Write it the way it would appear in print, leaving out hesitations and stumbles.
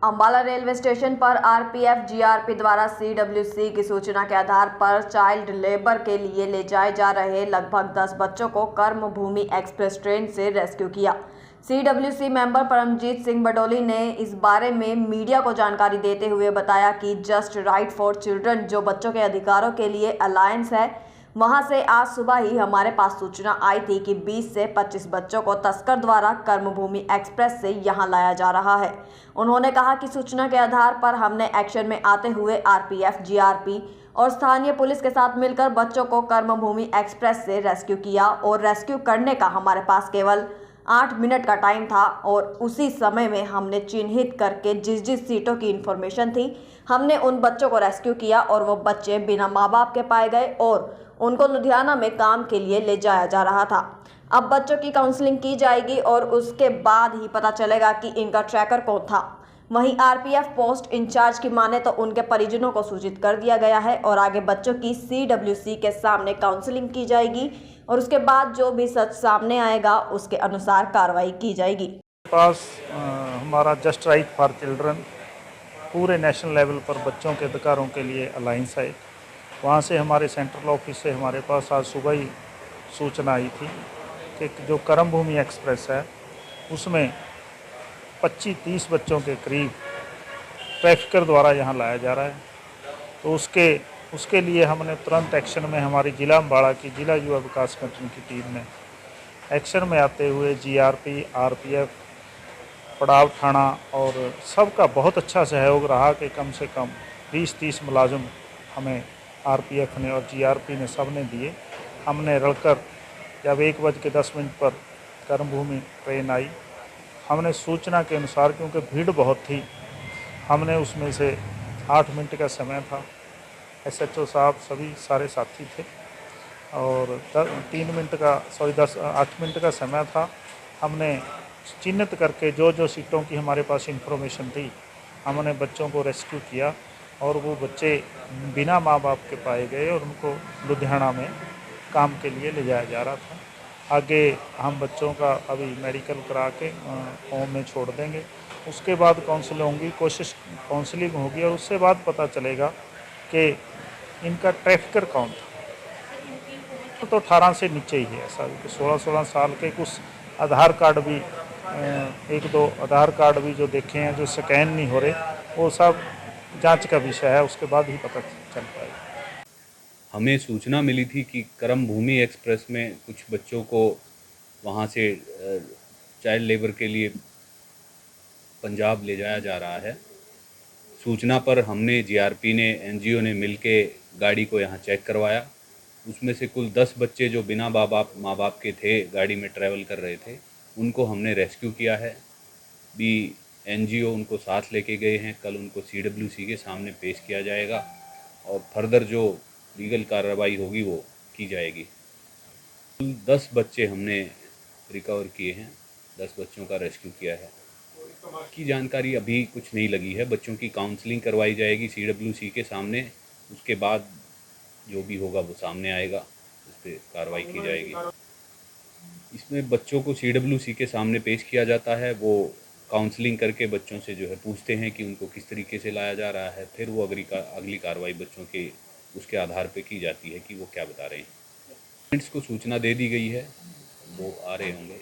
Ambala railway station पर RPF GRP द्वारा CWC की सूचना के आधार पर चाइल्ड लेबर के लिए ले जाए जा रहे लगभग 10 बच्चों को कर्मभूमि एक्सप्रेस ट्रेन से रेस्क्यू किया। सीडब्ल्यूसी मेंबर परमजीत सिंह बडोली ने इस बारे में मीडिया को जानकारी देते हुए बताया कि जस्ट राइट फॉर चिल्ड्रन जो बच्चों के अधिकारों के लिए अलायंस है, वहां से आज सुबह ही हमारे पास सूचना आई थी कि 20 से 25 बच्चों को तस्कर द्वारा कर्मभूमि एक्सप्रेस से यहां लाया जा रहा है। उन्होंने कहा कि सूचना के आधार पर हमने एक्शन में आते हुए आरपीएफ, जीआरपी और स्थानीय पुलिस के साथ मिलकर बच्चों को कर्मभूमि एक्सप्रेस से रेस्क्यू किया और रेस्क्यू करने का हमारे पास केवल 8 मिनट का टाइम था और उसी समय में हमने चिन्हित करके जिस सीटों की इंफॉर्मेशन थी हमने उन बच्चों को रेस्क्यू किया और वो बच्चे बिना माँ बाप के पाए गए और उनको लुधियाना में काम के लिए ले जाया जा रहा था। अब बच्चों की काउंसलिंग की जाएगी और उसके बाद ही पता चलेगा कि इनका ट्रैकर कौन था। वहीं आरपीएफ पोस्ट इंचार्ज की माने तो उनके परिजनों को सूचित कर दिया गया है और आगे बच्चों की सीडब्ल्यूसी के सामने काउंसलिंग की जाएगी और उसके बाद जो भी सच सामने आएगा उसके अनुसार कार्रवाई की जाएगी। पास हमारा जस्ट राइट फॉर चिल्ड्रन पूरे नेशनल लेवल पर बच्चों के अधिकारों के लिए अलायंस है। वहाँ से हमारे सेंट्रल ऑफिस से हमारे पास आज सुबह ही सूचना आई थी कि जो कर्मभूमि एक्सप्रेस है उसमें 25-30 बच्चों के करीब ट्रैफिकर द्वारा यहाँ लाया जा रहा है। तो उसके लिए हमने तुरंत एक्शन में हमारी ज़िला अम्बाड़ा की जिला युवा विकास संगठन की टीम ने एक्शन में आते हुए जीआरपी, आरपीएफ, पड़ाव थाना और सबका बहुत अच्छा सहयोग रहा कि कम से कम 20-30 मुलाजिम हमें आरपीएफ ने और जीआरपी ने सब ने दिए। हमने रलकर जब 1:10 पर कर्मभूमि ट्रेन आई, हमने सूचना के अनुसार, क्योंकि भीड़ बहुत थी, हमने उसमें से 8 मिनट का समय था, एसएचओ साहब सभी सारे साथी थे और 8 मिनट का समय था। हमने चिन्हित करके जो सीटों की हमारे पास इंफॉर्मेशन थी हमने बच्चों को रेस्क्यू किया और वो बच्चे बिना माँ बाप के पाए गए और उनको लुधियाना में काम के लिए ले जाया जा रहा था। आगे हम बच्चों का अभी मेडिकल करा के होम में छोड़ देंगे। उसके बाद काउंसलिंग होगी और उससे बाद पता चलेगा कि इनका ट्रैफिकर कौन था। तो 18 से नीचे ही है ऐसा, 16 साल के कुछ आधार कार्ड भी 1-2 आधार कार्ड भी जो देखे हैं जो स्कैन नहीं हो रहे, वो सब जांच का विषय है, उसके बाद ही पता चल पाएगा। हमें सूचना मिली थी कि कर्मभूमि एक्सप्रेस में कुछ बच्चों को वहाँ से चाइल्ड लेबर के लिए पंजाब ले जाया जा रहा है। सूचना पर हमने जीआरपी ने, एनजीओ ने मिलके गाड़ी को यहाँ चेक करवाया। उसमें से कुल 10 बच्चे जो बिना माँ बाप के थे, गाड़ी में ट्रैवल कर रहे थे, उनको हमने रेस्क्यू किया है। एनजीओ उनको साथ लेके गए हैं। कल उनको सीडब्ल्यूसी के सामने पेश किया जाएगा और फर्दर जो लीगल कार्रवाई होगी वो की जाएगी। 10 बच्चे हमने रिकवर किए हैं, 10 बच्चों का रेस्क्यू किया है। की जानकारी अभी कुछ नहीं लगी है। बच्चों की काउंसलिंग करवाई जाएगी सीडब्ल्यूसी के सामने, उसके बाद जो भी होगा वो सामने आएगा, उस पर कार्रवाई की जाएगी। इसमें बच्चों को सीडब्ल्यूसी के सामने पेश किया जाता है। वो काउंसलिंग करके बच्चों से जो है पूछते हैं कि उनको किस तरीके से लाया जा रहा है, फिर वो अगली कार्रवाई बच्चों के उसके आधार पे की जाती है कि वो क्या बता रहे हैं। पेरेंट्स को सूचना दे दी गई है, वो आ रहे होंगे।